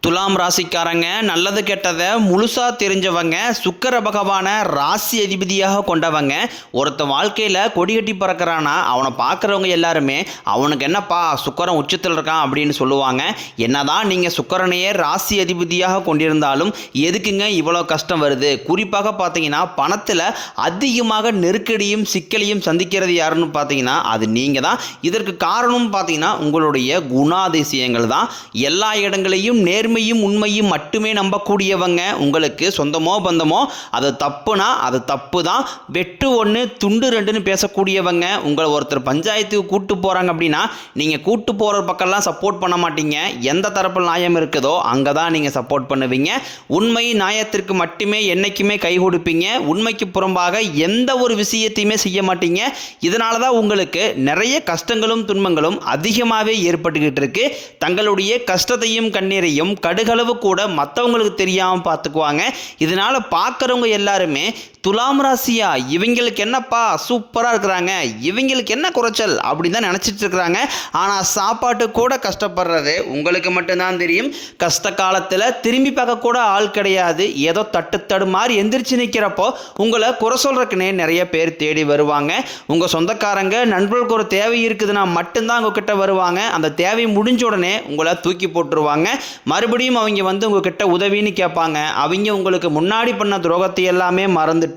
துலாம் ராசிக்காரங்க நல்லது கெட்டதை முழுசாக தெரிஞ்சவங்க, சுக்கிர பகவானை ராசி அதிபதியாக கொண்டவங்க. ஒருத்த வாழ்க்கையில் கொடி கட்டி பறக்கிறானா அவனை பார்க்குறவங்க எல்லாருமே அவனுக்கு என்னப்பா சுக்கிரன் உச்சத்தில் இருக்கான் அப்படின்னு சொல்லுவாங்க. என்னதான் நீங்கள் சுக்கிரனையே ராசி அதிபதியாக கொண்டிருந்தாலும் எதுக்குங்க இவ்வளோ கஷ்டம் வருது? குறிப்பாக பார்த்தீங்கன்னா பணத்தில் அதிகமாக நெருக்கடியும் சிக்கலையும் சந்திக்கிறது யாருன்னு பார்த்தீங்கன்னா அது நீங்கள் தான். இதற்கு காரணம் பார்த்தீங்கன்னா உங்களுடைய குணாதிசயங்கள் தான். எல்லா இடங்களையும் நேர்மையும் உண்மையும் மட்டுமே நம்பக்கூடியவங்க. உங்களுக்கு சொந்தமோ பந்தமோ அது தப்புனா அது தப்பு தான், வெட்டு ஒன்று துண்டு ரெண்டுன்னு பேசக்கூடியவங்க. உங்களை ஒருத்தர் பஞ்சாயத்துக்கு கூட்டு போகிறாங்க அப்படின்னா நீங்கள் கூட்டு போகிற பக்கம்லாம் சப்போர்ட் பண்ண மாட்டீங்க. எந்த தரப்பில் நியாயம் இருக்குதோ அங்கே தான் நீங்கள் சப்போர்ட் பண்ணுவீங்க. உண்மை நியாயத்திற்கு மட்டுமே என்றைக்குமே கை கொடுப்பீங்க. உண்மைக்கு புறம்பாக எந்த ஒரு விஷயத்தையுமே செய்ய மாட்டீங்க. இதனால தான் உங்களுக்கு நிறைய கஷ்டங்களும் துன்பங்களும் அதிகமாகவே ஏற்பட்டுக்கிட்டு இருக்கு. தங்களுடைய கஷ்டத்தையும் கண்ணீரையும் கடுகளவு கூட மற்றவங்களுக்கு தெரியாமல் பார்த்துக்குவாங்க. இதனால் பார்க்குறவங்க எல்லாருமே துலாம் ராசியா இவங்களுக்கு என்னப்பா சூப்பராக இருக்கிறாங்க, இவங்களுக்கு என்ன குறைச்சல் அப்படி தான் நினச்சிட்டு இருக்கிறாங்க. ஆனால் சாப்பாட்டு கூட கஷ்டப்படுறது உங்களுக்கு மட்டும்தான் தெரியும். கஷ்ட காலத்தில் திரும்பி பார்க்க கூட ஆள் கிடையாது. ஏதோ தட்டு மாதிரி எந்திரிச்சு நிற்கிறப்போ உங்களை குறை சொல்கிறதுக்குன்னே நிறைய பேர் தேடி வருவாங்க. உங்கள் சொந்தக்காரங்க நண்பர்களுக்கு ஒரு தேவை இருக்குதுன்னா மட்டும்தான் உங்ககிட்ட வருவாங்க. அந்த தேவை முடிஞ்ச உடனே உங்களை தூக்கி போட்டுருவாங்க. மறுபடியும் அவங்க வந்து உங்ககிட்ட உதவின்னு கேட்பாங்க. அவங்க உங்களுக்கு முன்னாடி பண்ண துரோகத்தை எல்லாமே மறந்துட்டு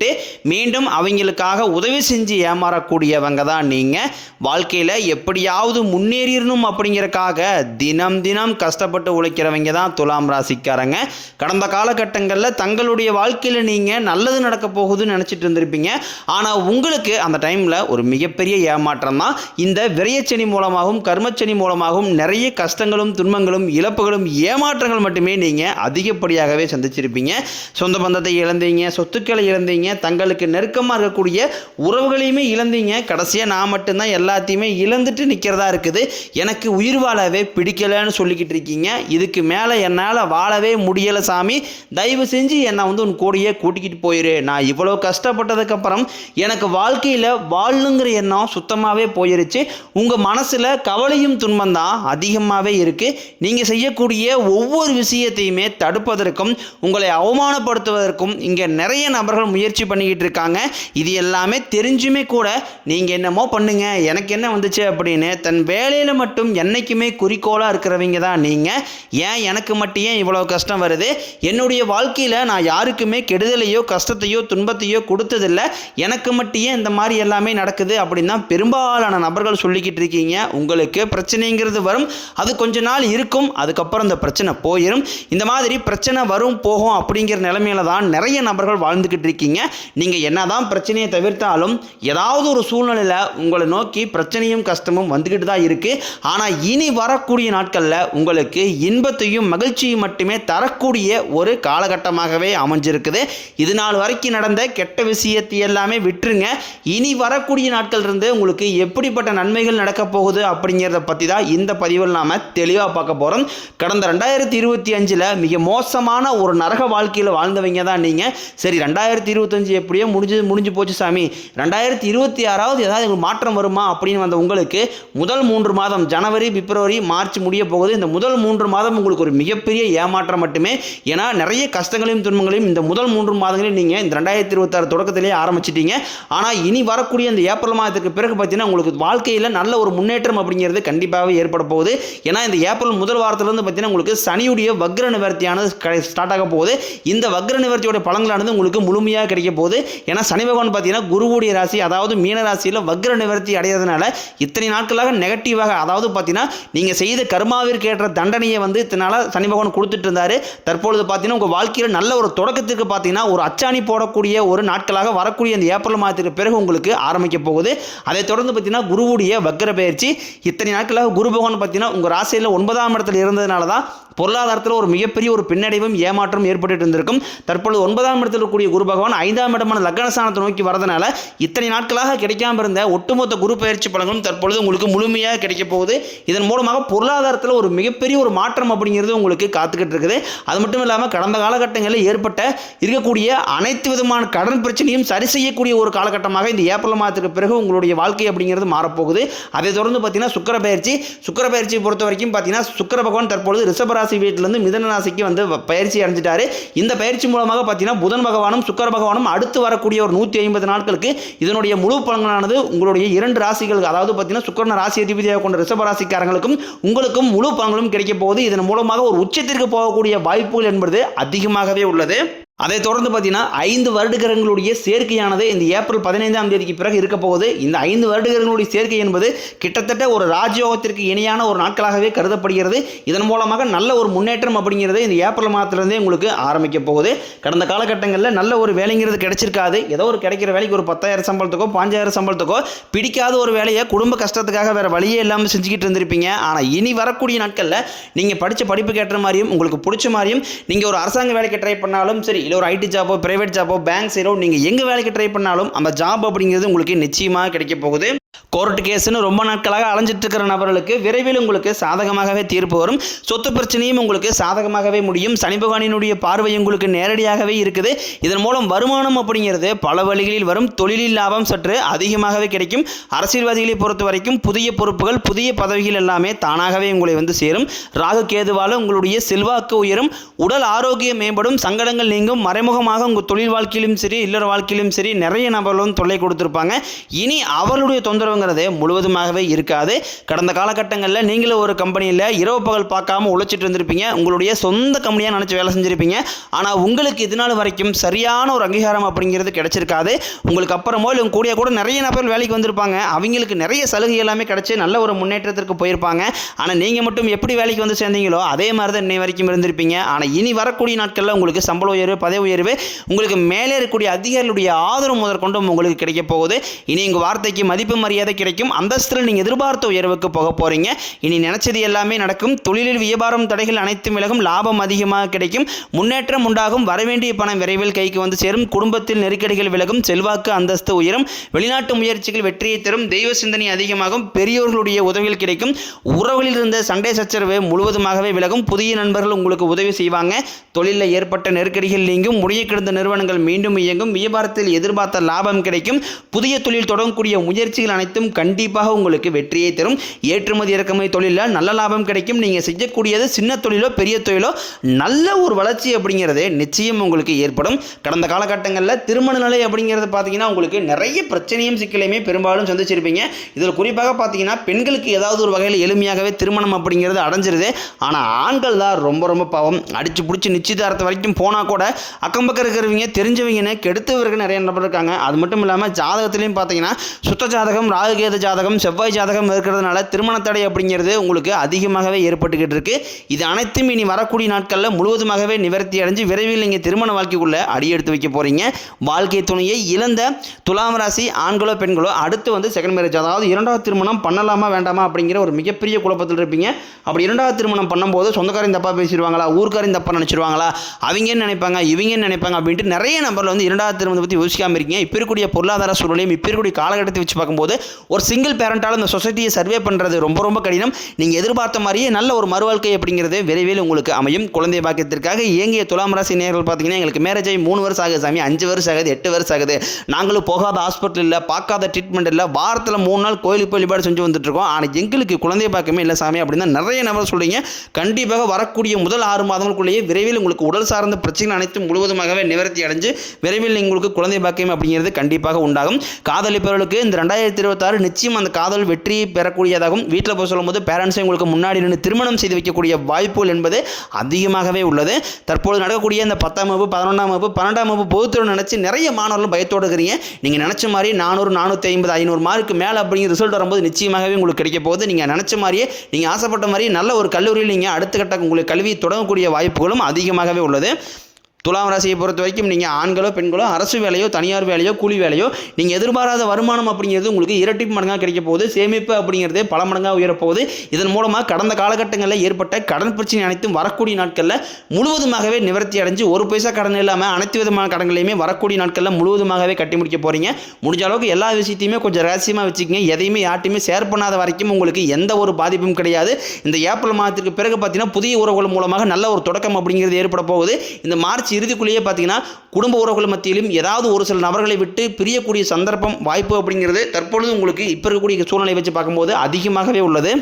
மீண்டும் அவங்களுக்காக உதவி செஞ்சு ஏமாறக்கூடியவங்க தான் நீங்கள். வாழ்க்கையில் எப்படியாவது முன்னேறிடணும் அப்படிங்கிறக்காக தினம் தினம் கஷ்டப்பட்டு உழைக்கிறவங்க தான் துலாம் ராசிக்காரங்க. கடந்த காலகட்டங்களில் தங்களுடைய வாழ்க்கையில் நீங்கள் நல்லது நடக்க போகுதுன்னு நினச்சிட்டு இருந்திருப்பீங்க. ஆனால் உங்களுக்கு அந்த டைமில் ஒரு மிகப்பெரிய ஏமாற்றம் தான். இந்த விரயச்சனி மூலமாகவும் கர்மச்சனி மூலமாகவும் நிறைய கஷ்டங்களும் துன்பங்களும் இழப்புகளும் ஏமாற்றங்கள் மட்டுமே நீங்கள் அதிகப்படியாகவே சந்திச்சிருப்பீங்க. சொந்த பந்தத்தை இழந்தீங்க, சொத்துக்களை இழந்தீங்க, தங்களுக்கு நெருக்கமாக இருக்கக்கூடிய உறவுகளையுமே இழந்தீங்க. கடைசியாக நான் மட்டும்தான் எல்லாத்தையுமே இழந்துட்டு நிற்கிறதா இருக்குது, எனக்கு உயிர் வாழவே பிடிக்கலைன்னு சொல்லிக்கிட்டு இருக்கீங்க. இதுக்கு மேலே என்னால் வாழவே முடியலை சாமி, தயவு செஞ்சு என்னை வந்து உன் கூடையே கூட்டிக்கிட்டு போயிரு. நான் இவ்வளோ கஷ்டப்பட்டதுக்கப்புறம் எனக்கு வாழ்க்கையில் வாழணுங்கிற எண்ணம் சுத்தமாகவே போயிருச்சு. உங்கள் மனசில் கவலையும் துன்பம் தான் அதிகமாகவே இருக்குது. நீங்கள் செய்யக்கூடிய ஒவ்வொரு விஷயத்தையுமே தடுப்பதற்கும் உங்களை அவமானப்படுத்துவதற்கும் இங்கே நிறைய நபர்கள் முயற்சி பண்ணிக்கிட்டு இருக்காங்க. இது எல்லாமே தெரிஞ்சுமே கூட நீங்கள் என்னமோ பண்ணுங்க எனக்கு என்ன வந்துச்சு அப்படின்னு தன் வேலையில் மட்டும் என்னைக்குமே குறிக்கோளாக இருக்கிறவங்க தான் நீங்கள். ஏன் எனக்கு மட்டும் ஏன் இவ்வளோ கஷ்டம் வருது? என்னுடைய வாழ்க்கையில் நான் யாருக்குமே கெடுதலையோ கஷ்டத்தையோ துன்பத்தையோ கொடுத்ததில்லை, எனக்கு மட்டும் ஏன் இந்த மாதிரி எல்லாமே நடக்குது அப்படின்னு தான் பெரும்பாலான நபர்கள் சொல்லிக்கிட்டு இருக்கீங்க. உங்களுக்கு பிரச்சனைங்கிறது வரும், அது கொஞ்ச நாள் இருக்கும், அதுக்கப்புறம் இந்த பிரச்சனை போயிடும். இந்த மாதிரி பிரச்சனை வரும் போகும் அப்படிங்கிற நிலைமையில தான் நிறைய நபர்கள் வாழ்ந்துக்கிட்டு இருக்கீங்க. நீங்கள் என்னதான் பிரச்சனையை தவிர்த்தாலும் ஏதாவது ஒரு சூழ்நிலையில் உங்களை நோக்கி பிரச்சனையும் கஷ்டமும் வந்துக்கிட்டு தான் இருக்குது. ஆனால் இனி வரக்கூடிய நாட்களில் உங்களுக்கு இன்பத்தையும் மகிழ்ச்சியும் மட்டுமே தரக்கூடிய ஒரு காலகட்டமாகவே அமைஞ்சிருக்குது. இது நாள் வரைக்கும் நடந்த கெட்ட விஷயத்தை எல்லாமே விட்டுருங்க. இனி வரக்கூடிய நாட்கள் இருந்து உங்களுக்கு எப்படிப்பட்ட நன்மைகள் நடக்க போகுது அப்படிங்கிறத பற்றி தான் இந்த பதிவில் நாம் தெளிவாக பார்க்க போகிறோம். கடந்த 2025 மிக மோசமான ஒரு நரக வாழ்க்கையில் வாழ்ந்தவங்க தான் நீங்கள். சரி 2025 எப்படியோ முடிஞ்சு போச்சு சாமி, 2026 ஏதாவது மாற்றம் வருமா அப்படின்னு வந்த உங்களுக்கு முதல் 3 மாதம் ஜனவரி பிப்ரவரி மார்ச் முடிய போகுது. இந்த முதல் 3 மாதம் உங்களுக்கு ஒரு மிகப்பெரிய ஏமாற்றம் மட்டுமே. ஏன்னா நிறைய கஷ்டங்களையும் துன்பங்களையும் இந்த முதல் 3 மாதங்களையும் நீங்கள் இந்த 2026 தொடக்கத்திலேயே ஆரம்பிச்சிட்டீங்க. ஆனால் இனி வரக்கூடிய இந்த ஏப்ரல் மாதத்துக்கு பிறகு பார்த்தீங்கன்னா உங்களுக்கு வாழ்க்கையில் நல்ல ஒரு முன்னேற்றம் அப்படிங்கிறது கண்டிப்பாகவே ஏற்பட போகுது. ஏன்னா இந்த ஏப்ரல் முதல் வாரத்திலிருந்து பார்த்தீங்கன்னா உங்களுக்கு சனியுடைய வக்ர நிவர்த்தியானது ஸ்டார்ட் ஆக போகுது. இந்த வக்ர நிவர்த்தியோட பலன்களானது உங்களுக்கு முழுமையாக கிடைக்க போகுது. ஏன்னா சனி பகவான் பார்த்தீங்கன்னா குருவுடைய ராசி அதாவது மீன ராசியில் வக்ர நிவர்த்தி அடைகிறதுனால இத்தனை நாட்களாக நெகட்டிவாக அதாவது பார்த்தீங்கன்னா நீங்கள் செய்த கர்மாவிற்கு ஏற்ற தண்டனையை வந்து இத்தனால சனி பகவான் கொடுத்துட்டு இருந்தார். தற்பொழுது பார்த்தீங்கன்னா உங்கள் வாழ்க்கையில் நல்ல ஒரு தொடக்கத்துக்கு பார்த்தீங்கன்னா ஒரு அச்சாணி போடக்கூடிய ஒரு நாட்களாக வரக்கூடிய இந்த ஏப்ரல் மாதத்துக்கு பிறகு உங்களுக்கு ஆரம்பிக்க போகுது. அதை தொடர்ந்து பார்த்தீங்கன்னா குருவுடைய வக்ர பயிற்சி இத்தனை நாட்களாக குரு பகவான் பார்த்தீங்கன்னா உங்கள் ராசியில் 9ஆம் இடத்தில் இருந்ததுனால தான் பொருளாதாரத்தில் ஒரு மிகப்பெரிய ஒரு பின்னடைவும் ஏமாற்றம் ஏற்பட்டு இருந்திருக்கும். தற்பொழுது 9ஆம் இடத்தில் இருக்கக்கூடிய குரு பகவான் 5ஆம் இடமான லக்னஸ்தானத்தை நோக்கி வரதுனால இத்தனை நாட்களாக கிடைக்காம இருந்த ஒட்டுமொத்த குரு பயிற்சி பலன்களும் தற்பொழுது உங்களுக்கு முழுமையாக கிடைக்க போகுது. இதன் மூலமாக பொருளாதாரத்தில் ஒரு மிகப்பெரிய ஒரு மாற்றம் அப்படிங்கிறது உங்களுக்கு காத்துக்கிட்டு இருக்குது. அது மட்டும் இல்லாமல் கடந்த காலகட்டங்களில் ஏற்பட்ட இருக்கக்கூடிய அனைத்து விதமான கடன் பிரச்சனையும் சரி செய்யக்கூடிய ஒரு காலகட்டமாக இந்த ஏப்ரல் மாதத்துக்கு பிறகு உங்களுடைய வாழ்க்கை அப்படிங்கிறது மாறப்போகுது. அதை தொடர்ந்து பார்த்தீங்கன்னா சுக்கிர பயிற்சியை பொறுத்த வரைக்கும் பார்த்தீங்கன்னா சுக்கிர பகவான் தற்பொழுது ரிஷப ரிஷபராசி வீட்டிலிருந்து மிதன ராசிக்கு வந்து பயிற்சி அடைஞ்சிட்டாரு. இந்த பயிற்சி மூலமாக பார்த்தீங்கன்னா புதன் பகவானும் சுக்கிர பகவானும் அடுத்து வரக்கூடிய ஒரு 150 நாட்களுக்கு இதனுடைய முழு பலன்களானது உங்களுடைய 2 ராசிகளுக்கு, அதாவது பார்த்தீங்கன்னா சுக்கிரன் ராசி அதிபதியாக கொண்ட ரிஷபராசிக்காரங்களுக்கும் உங்களுக்கும் முழு பலன்களும் கிடைக்க போகுது. இதன் மூலமாக ஒரு உச்சத்திற்கு போகக்கூடிய வாய்ப்புகள் என்பது அதிகமாகவே உள்ளது. அதை தொடர்ந்து பார்த்தீங்கன்னா 5 வருடகிரகங்களுடைய சேர்க்கையானது இந்த ஏப்ரல் 15ஆம் தேதிக்கு பிறகு இருக்க போகுது. இந்த 5 வருடகிரகங்களுடைய சேர்க்கை என்பது கிட்டத்தட்ட ஒரு ராஜயோகத்திற்கு இணையான ஒரு நாட்களாகவே கருதப்படுகிறது. இதன் மூலமாக நல்ல ஒரு முன்னேற்றம் அப்படிங்கிறது இந்த ஏப்ரல் மாதத்திலிருந்தே உங்களுக்கு ஆரம்பிக்க போகுது. கடந்த காலகட்டங்களில் நல்ல ஒரு வேலைங்கிறது கிடைச்சிருக்காது. ஏதோ ஒரு கிடைக்கிற வேலைக்கு ஒரு 10,000 சம்பளத்துக்கோ 5,000 சம்பளத்துக்கோ பிடிக்காத ஒரு வேலையை குடும்ப கஷ்டத்துக்காக வேற வழியே இல்லாமல் செஞ்சுக்கிட்டு இருந்திருப்பீங்க. ஆனால் இனி வரக்கூடிய நாட்களில் நீங்கள் படித்த படிப்புக்கு ஏற்ற மாதிரியும் உங்களுக்கு பிடிச்ச மாதிரியும் நீங்கள் ஒரு அரசாங்க வேலைக்கு ட்ரை பண்ணாலும் சரி, இல்லை ஒரு ஐடி ஜாபோ, பிரைவேட் ஜாபோ, பேங்க் சைடோ நீங்கள் எங்கே வேலைக்கு ட்ரை பண்ணாலும் அந்த ஜாப் அப்படிங்கிறது உங்களுக்கு நிச்சயமாக கிடைக்க போகுது. கோர்ட் கேஸ்னு ரொம்ப நாட்களாக அலைஞ்சிட்டு இருக்கிற நபர்களுக்கு விரைவில் உங்களுக்கு சாதகமாகவே தீர்ப்பு வரும். சொத்து பிரச்சனையும் உங்களுக்கு சாதகமாகவே முடியும். சனி பகவானினுடைய பார்வை உங்களுக்கு நேரடியாகவே இருக்குது. இதன் மூலம் வருமானம் அப்படிங்கிறது பல வழிகளில் வரும். தொழிலில் லாபம் சற்று அதிகமாகவே கிடைக்கும். அரசியல்வாதிகளை பொறுத்த வரைக்கும் புதிய பொறுப்புகள், புதிய பதவிகள் எல்லாமே தானாகவே உங்களை வந்து சேரும். ராகு கேதுவால் உங்களுடைய செல்வாக்கு உயரும். உடல் ஆரோக்கியம் மேம்படும். சங்கடங்கள் நீங்கும். மறைமுகமாக உங்கள் தொழில் வாழ்க்கையிலும் சரி, இல்லற வாழ்க்கையிலும் சரி நிறைய நபர்களும் தொல்லை கொடுத்துருப்பாங்க. இனி அவர்களுடைய தொந்தரவுங்கிறது முழுவதுமாகவே இருக்காது. கடந்த காலகட்டங்களில் நீங்களும் ஒரு கம்பெனியில் இரவு பகல் பார்க்காம உழைச்சிட்டு இருந்திருப்பீங்க. உங்களுடைய சொந்த கம்பெனியாக நினச்சி வேலை செஞ்சுருப்பீங்க. ஆனால் உங்களுக்கு இது நாள் வரைக்கும் சரியான ஒரு அங்கீகாரம் அப்படிங்கிறது கிடைச்சிருக்காது. உங்களுக்கு அப்புறமோ இல்லை கூடிய கூட நிறைய நபர் வேலைக்கு வந்திருப்பாங்க. அவங்களுக்கு நிறைய சலுகை எல்லாமே கிடைச்சி நல்ல ஒரு முன்னேற்றத்திற்கு போயிருப்பாங்க. ஆனால் நீங்கள் மட்டும் எப்படி வேலைக்கு வந்து சேர்ந்தீங்களோ அதே மாதிரி தான் இன்னை வரைக்கும் இருந்திருப்பீங்க. ஆனால் இனி வரக்கூடிய நாட்களில் உங்களுக்கு சம்பள உயர்வு, பதவி உயர்வு, உங்களுக்கு மேலே இருக்கக்கூடிய அதிகாரிகளுடைய ஆதரவு முதற்கொண்டும் உங்களுக்கு கிடைக்க போகுது. இனி உங்கள் வார்த்தைக்கு மதிப்பு மரியாதை கிடைக்கும். அந்தஸ்தில் நீங்கள் எதிர்பார்த்த உயர்வுக்கு போக போறீங்க. இனி நினைச்சது எல்லாமே நடக்கும். தொழிலில் வியாபாரம் தடைகள் அனைத்தும் விலகும். லாபம் அதிகமாக கிடைக்கும். முன்னேற்றம் உண்டாகும். வரவேண்டிய பணம் விரைவில் கைக்கு வந்து சேரும். குடும்பத்தில் நெருக்கடிகள் விலகும். செல்வாக்கு அந்தஸ்து உயரும். வெளிநாட்டு முயற்சிகள் வெற்றியை தரும். தெய்வ சிந்தனை அதிகமாகும். பெரியோர்களுடைய உதவிகள் கிடைக்கும். உறவுகளில் இருந்த சண்டை சச்சரவு முழுவதுமாகவே விலகும். புதிய நண்பர்கள் உங்களுக்கு உதவி செய்வாங்க. தொழிலில் ஏற்பட்ட நெருக்கடிகள் நீங்கும். முடிய கிடந்த நிறுவனங்கள் மீண்டும் இயங்கும். வியாபாரத்தில் எதிர்பார்த்த லாபம் கிடைக்கும். புதிய தொழில் தொடங்கக்கூடிய முயற்சிகள் அனைத்தும் கண்டிப்பாக உங்களுக்கு வெற்றியை தரும். ஏற்றுமதி இறக்குமதி தொழிலில் நல்ல லாபம் கிடைக்கும். நீங்கள் செய்யக்கூடியது சின்ன தொழிலோ பெரிய தொழிலோ நல்ல ஒரு வளர்ச்சி அப்படிங்கிறது நிச்சயம் உங்களுக்கு ஏற்படும். கடந்த காலகட்டங்களில் திருமண நிலை அப்படிங்கிறது பார்த்தீங்கன்னா உங்களுக்கு நிறைய பிரச்சனையும் சிக்கலையுமே பெரும்பாலும் சந்திச்சிருப்பீங்க. இதில் குறிப்பாக பார்த்தீங்கன்னா பெண்களுக்கு ஏதாவது ஒரு வகையில் எளிமையாகவே திருமணம் அப்படிங்கிறது அடைஞ்சிருது. ஆனால் ஆண்கள் தான் ரொம்ப ரொம்ப பாவம். அடிச்சு பிடிச்சி நிச்சயதாரத்தை வரைக்கும் போனால் கூட அக்கம் பக்கம் இருக்கிறவங்க தெரிஞ்சவங்கன்னு கெடுத்தவர்கள் நிறைய நபர் இருக்காங்க. அது மட்டும் இல்லாமல் ஜாதகத்திலையும் பார்த்தீங்கன்னா சுத்த ஜாதகம், ராகுகேது ஜாதகம், செவ்வாய் ஜாதகம் இருக்கிறதுனால திருமண தடை அப்படிங்கிறது உங்களுக்கு அதிகமாகவே ஏற்பட்டுக்கிட்டு இருக்கு. இது அனைத்தும் இனி வரக்கூடிய நாட்களில் முழுவதுமாகவே நிவர்த்தி அடைஞ்சு விரைவில் நீங்கள் திருமண வாழ்க்கைக்குள்ளே அடியெடுத்து வைக்க போறீங்க. வாழ்க்கை துணையை இழந்த துலாம் ராசி ஆண்களோ பெண்களோ அடுத்து வந்து செகண்ட் மேரேஜ், அதாவது இரண்டாவது திருமணம் பண்ணலாமா வேண்டாமா அப்படிங்கிற ஒரு மிகப்பெரிய குழப்பத்தில் இருப்பீங்க. அப்படி இரண்டாவது திருமணம் பண்ணும்போது சொந்தக்காரையும் தப்பாக பேசிடுவாங்களா, ஊர்க்காரையும் தப்பாக நினச்சிடுவாங்களா, அவங்கன்னு நினைப்பாங்க இவங்கன்னு நினைப்பாங்க அப்படின்ட்டு நிறைய நபர்கள் வந்து இரண்டாவது திருமணத்தை பற்றி யோசிக்காமல் இருக்கீங்க. இப்போ இருக்கக்கூடிய பொருளாதார சூழ்நிலையும் இப்போ இருக்கக்கூடிய காலகட்டத்தை வச்சு பார்க்கும்போது ஒரு சிங்கிள் பேரண்டால் இந்த சொசைட்டியை சர்வே பண்ணுறது ரொம்ப ரொம்ப கடினம். நீங்கள் எதிர்பார்த்த மாதிரியே நல்ல ஒரு மறுவாழ்க்கை அப்படிங்கிறது விரைவில் உங்களுக்கு அமையும். குழந்தை பாக்கியத்திற்காக இயங்கிய துலாம் ராசி நேயர்கள் பார்த்தீங்கன்னா எங்களுக்கு மேரேஜ் ஆகி 3 வருஷம் ஆகுது சாமி, 5 வருஷம் ஆகுது, 8 வருஷம் ஆகுது, நாங்களும் போகாத ஹாஸ்பிட்டல் இல்லை, பார்க்காத ட்ரீட்மெண்ட் இல்லை, வாரத்தில் 3 நாள் கோயிலுக்கு வழிபாடு செஞ்சு வந்துட்டு இருக்கோம், ஆனால் எங்களுக்கு குழந்தை பாக்கியமே இல்லை சாமி அப்படின்னு நிறைய நபர் சொல்றீங்க. கண்டிப்பாக வரக்கூடிய முதல் 6 மாதங்களுக்குள்ளேயே விரைவில் உங்களுக்கு உடல் சார்ந்த பிரச்சனை அனைத்தும் முழுவதுமாகவே நிவர்த்தி அடைஞ்சு விரைவில் உங்களுக்கு குழந்தை பாக்கியம் அப்படிங்கிறது கண்டிப்பாக உண்டாகும். காதலிப்பவர்களுக்கு இந்த 2026 நிச்சயம் அந்த காதல் வெற்றியை பெறக்கூடியதாகும். வீட்டில் போய் சொல்லும்போது பேரண்ட்ஸை உங்களுக்கு முன்னாடி நின்று திருமணம் செய்து வைக்கக்கூடிய வாய்ப்புகள் என்பது அதிகமாகவே உள்ளது. தற்போது நடக்கக்கூடிய இந்த 10ஆம் வகுப்பு, 11ஆம் வகுப்பு, 12ஆம் வகுப்பு பொதுத்தேர்வு நினைச்சு நிறைய மாணவர்கள் பயத்தோடு இருக்கிறீங்க. நீங்கள் நினைச்ச மாதிரி 400, 450, 500 மார்க்கு மேலே அப்படிங்கிற ரிசல்ட் வரும்போது நிச்சயமாகவே உங்களுக்கு கிடைக்க போகுது. நீங்கள் நினைச்ச மாதிரியே நீங்கள் ஆசைப்பட்ட மாதிரியே நல்ல ஒரு கல்லூரியில் நீங்கள் அடுத்த கட்ட உங்களுக்கு கல்வியை தொடங்கக்கூடிய வாய்ப்புகளும் அதிகமாகவே உள்ளது. துலாம் ராசியை பொறுத்த வரைக்கும் நீங்கள் ஆண்களோ பெண்களோ அரசு வேலையோ தனியார் வேலையோ கூலி வேலையோ நீங்கள் எதிர்பாராத வருமானம் அப்படிங்கிறது உங்களுக்கு இரட்டிப்பு மடங்காக கிடைக்க போகுது. சேமிப்பு அப்படிங்கிறது பல மடங்காக உயரப்போகுது. இதன் மூலமாக கடந்த காலகட்டங்களில் ஏற்பட்ட கடன் பிரச்சனை அனைத்தும் வரக்கூடிய நாட்களில் முழுவதுமாகவே நிவர்த்தி அடைஞ்சு ஒரு பைசா கடன் இல்லாமல் அனைத்து விதமான கடன்களையுமே வரக்கூடிய நாட்களில் முழுவதுமாகவே கட்டி முடிக்க போகிறீங்க. முடிஞ்ச அளவுக்கு எல்லா விஷயத்தையுமே கொஞ்சம் ரகசியமாக வச்சுக்கோங்க. எதையுமே யார்ட்டையுமே ஷேர் பண்ணாத வரைக்கும் உங்களுக்கு எந்த ஒரு பாதிப்பும் கிடையாது. இந்த ஏப்ரல் மாதத்திற்கு பிறகு பார்த்தீங்கன்னா புதிய உறவுகள் மூலமாக நல்ல ஒரு தொடக்கம் அப்படிங்கிறது ஏற்பட போகுது. இந்த மார்ச் இறுதிக்குள்ளேயே பார்த்தீங்கன்னா குடும்ப உறவுகள் மத்தியிலும் ஏதாவது ஒரு சில நபர்களை விட்டு பிரியக்கூடிய சந்தர்ப்பம் வாய்ப்பு அப்படிங்கிறது தற்பொழுது உங்களுக்கு இப்போ இருக்கக்கூடிய சூழ்நிலை வச்சு பார்க்கும்போது அதிகமாகவே உள்ளது.